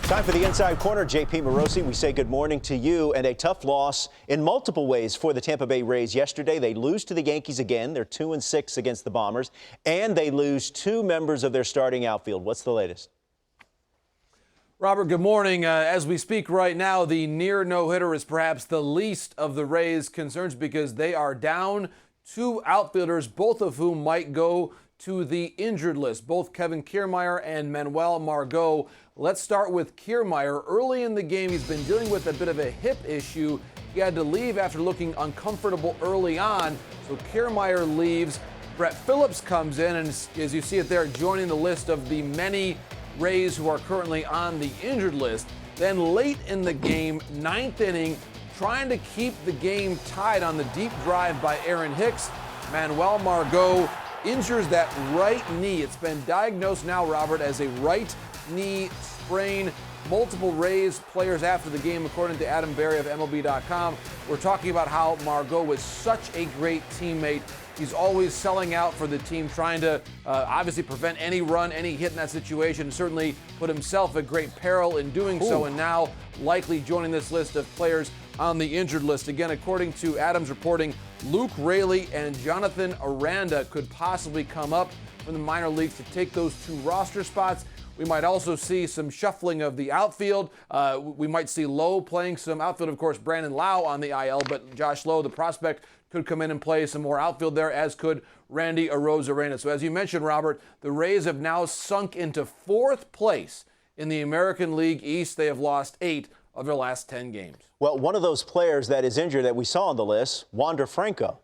Time for the Inside Corner. JP Morosi, we say good morning to you. And a tough loss in multiple ways for the Tampa Bay Rays yesterday. They lose to the Yankees again. They're 2-6 against the Bombers. And they lose two members of their starting outfield. What's the latest? Robert, good morning. As we speak right now, the near no-hitter is perhaps the least of the Rays' concerns because they are down two outfielders, both of whom might go to the injured list, both Kevin Kiermaier and Manuel Margot. Let's start with Kiermaier. Early in the game, he's been dealing with a bit of a hip issue. He had to leave after looking uncomfortable early on, so Kiermaier leaves. Brett Phillips comes in, and as you see it there, joining the list of the many Rays who are currently on the injured list. Then late in the game, ninth inning, trying to keep the game tied on the deep drive by Aaron Hicks, Manuel Margot injures that right knee. It's been diagnosed now, Robert, as a right knee sprain. Multiple Rays players after the game, according to Adam Berry of MLB.com, were talking about how Margot was such a great teammate. He's always selling out for the team, trying to obviously prevent any run, any hit in that situation, certainly put himself at great peril in doing so, and now likely joining this list of players on the injured list. Again, according to Adams reporting, Luke Raley and Jonathan Aranda could possibly come up from the minor leagues to take those two roster spots. We might also see some shuffling of the outfield. We might see Lowe playing some outfield. Of course, Brandon Lau on the IL, but Josh Lowe, the prospect, could come in and play some more outfield there, as could Randy Arozarena. So as you mentioned, Robert, the Rays have now sunk into fourth place in the American League East. They have lost 8 of their last 10 games. Well, one of those players that is injured that we saw on the list, Wander Franco.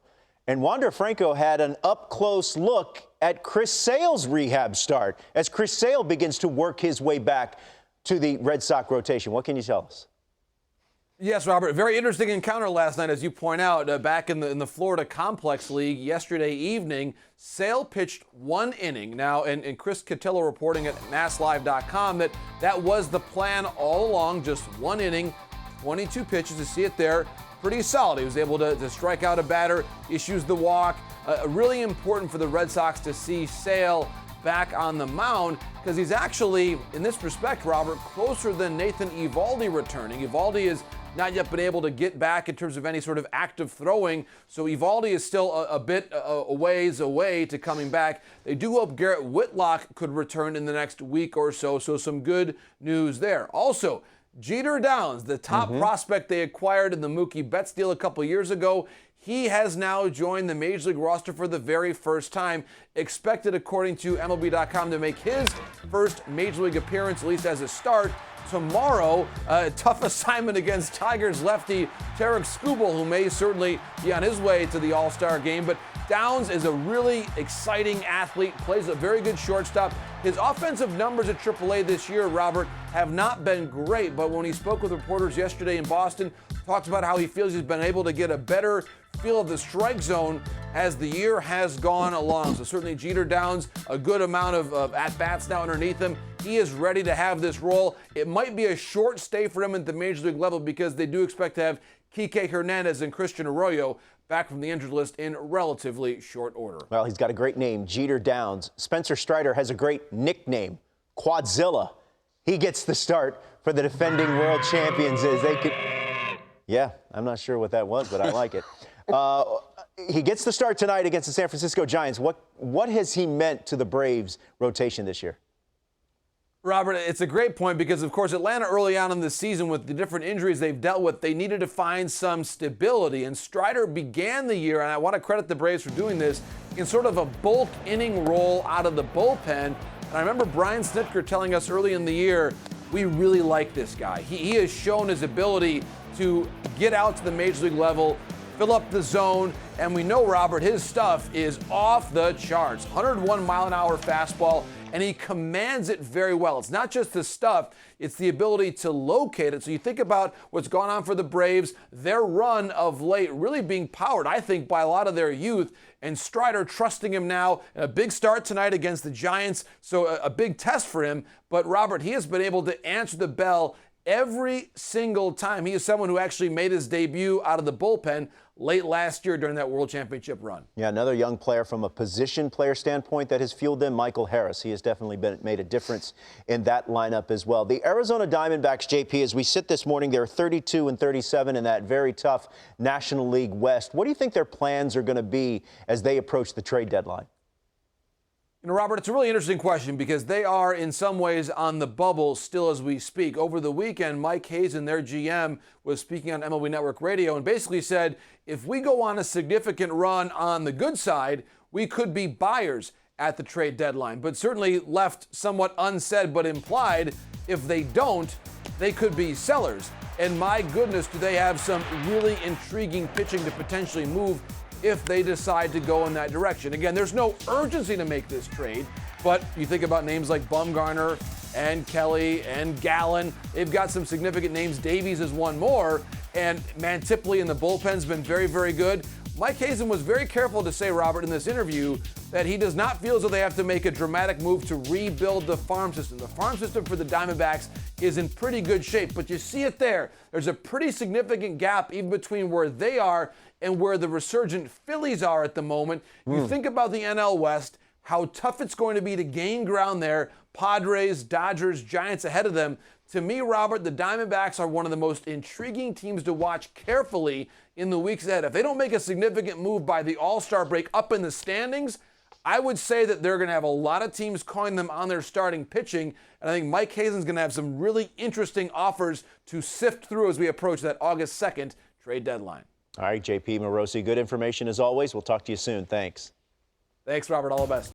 And Wander Franco had an up-close look at Chris Sale's rehab start as Chris Sale begins to work his way back to the Red Sox rotation. What can you tell us? Yes, Robert. Very interesting encounter last night, as you point out, back in the Florida Complex League yesterday evening. Sale pitched 1 inning. Now, and Chris Cotillo reporting at MassLive.com that was the plan all along, just 1 inning, 22 pitches. You see it there. Pretty solid. He was able to strike out a batter, issues the walk. Really important for the Red Sox to see Sale back on the mound because he's actually, in this respect, Robert, closer than Nathan Eovaldi returning. Eovaldi has not yet been able to get back in terms of any sort of active throwing, so Eovaldi is still a bit a ways away to coming back. They do hope Garrett Whitlock could return in the next week or so, so some good news there. Also, Jeter Downs, the top prospect they acquired in the Mookie Betts deal a couple years ago, he has now joined the Major League roster for the very first time. Expected, according to MLB.com, to make his first Major League appearance, at least as a start, tomorrow. Tough assignment against Tigers lefty Tarek Skubal, who may certainly be on his way to the All-Star game. But Downs is a really exciting athlete, plays a very good shortstop. His offensive numbers at AAA this year, Robert, have not been great, but when he spoke with reporters yesterday in Boston, talked about how he feels he's been able to get a better feel of the strike zone as the year has gone along. So certainly Jeter Downs, a good amount of at-bats now underneath him. He is ready to have this role. It might be a short stay for him at the Major League level because they do expect to have Kike Hernandez and Christian Arroyo back from the injured list in relatively short order. Well, he's got a great name, Jeter Downs. Spencer Strider has a great nickname, Quadzilla. He gets the start for the defending world champions as they could. Yeah, I'm not sure what that was, but I like it. He gets the start tonight against the San Francisco Giants. What has he meant to the Braves rotation this year? Robert, it's a great point because, of course, Atlanta early on in the season with the different injuries they've dealt with, they needed to find some stability. And Strider began the year, and I want to credit the Braves for doing this, in sort of a bulk inning role out of the bullpen. And I remember Brian Snitker telling us early in the year, we really like this guy. He has shown his ability to get out to the Major League level, fill up the zone, and we know, Robert, his stuff is off the charts. 101-mile-an-hour fastball, and he commands it very well. It's not just the stuff, it's the ability to locate it. So you think about what's gone on for the Braves, their run of late really being powered, I think, by a lot of their youth, and Strider trusting him now. A big start tonight against the Giants, so a big test for him. But, Robert, he has been able to answer the bell every single time. He is someone who actually made his debut out of the bullpen late last year during that World Championship run. Yeah, another young player from a position player standpoint that has fueled them, Michael Harris. He has definitely made a difference in that lineup as well. The Arizona Diamondbacks, JP, as we sit this morning, they're 32-37 in that very tough National League West. What do you think their plans are going to be as they approach the trade deadline? You know, Robert, it's a really interesting question because they are in some ways on the bubble still as we speak. Over the weekend, Mike Hazen, their GM, was speaking on MLB Network Radio and basically said, if we go on a significant run on the good side, we could be buyers at the trade deadline. But certainly left somewhat unsaid but implied, if they don't, they could be sellers. And my goodness, do they have some really intriguing pitching to potentially move if they decide to go in that direction. Again, there's no urgency to make this trade, but you think about names like Bumgarner and Kelly and Gallen. They've got some significant names. Davies is one more, and Mantipley in the bullpen's been very, very good. Mike Hazen was very careful to say, Robert, in this interview, that he does not feel as though they have to make a dramatic move to rebuild the farm system. The farm system for the Diamondbacks is in pretty good shape, but you see it there. There's a pretty significant gap even between where they are and where the resurgent Phillies are at the moment. You think about the NL West, how tough it's going to be to gain ground there. Padres, Dodgers, Giants ahead of them. To me, Robert, the Diamondbacks are one of the most intriguing teams to watch carefully in the weeks ahead. If they don't make a significant move by the All-Star break up in the standings, I would say that they're going to have a lot of teams calling them on their starting pitching, and I think Mike Hazen's going to have some really interesting offers to sift through as we approach that August 2nd trade deadline. All right, JP Morosi, good information as always. We'll talk to you soon. Thanks. Thanks, Robert. All the best.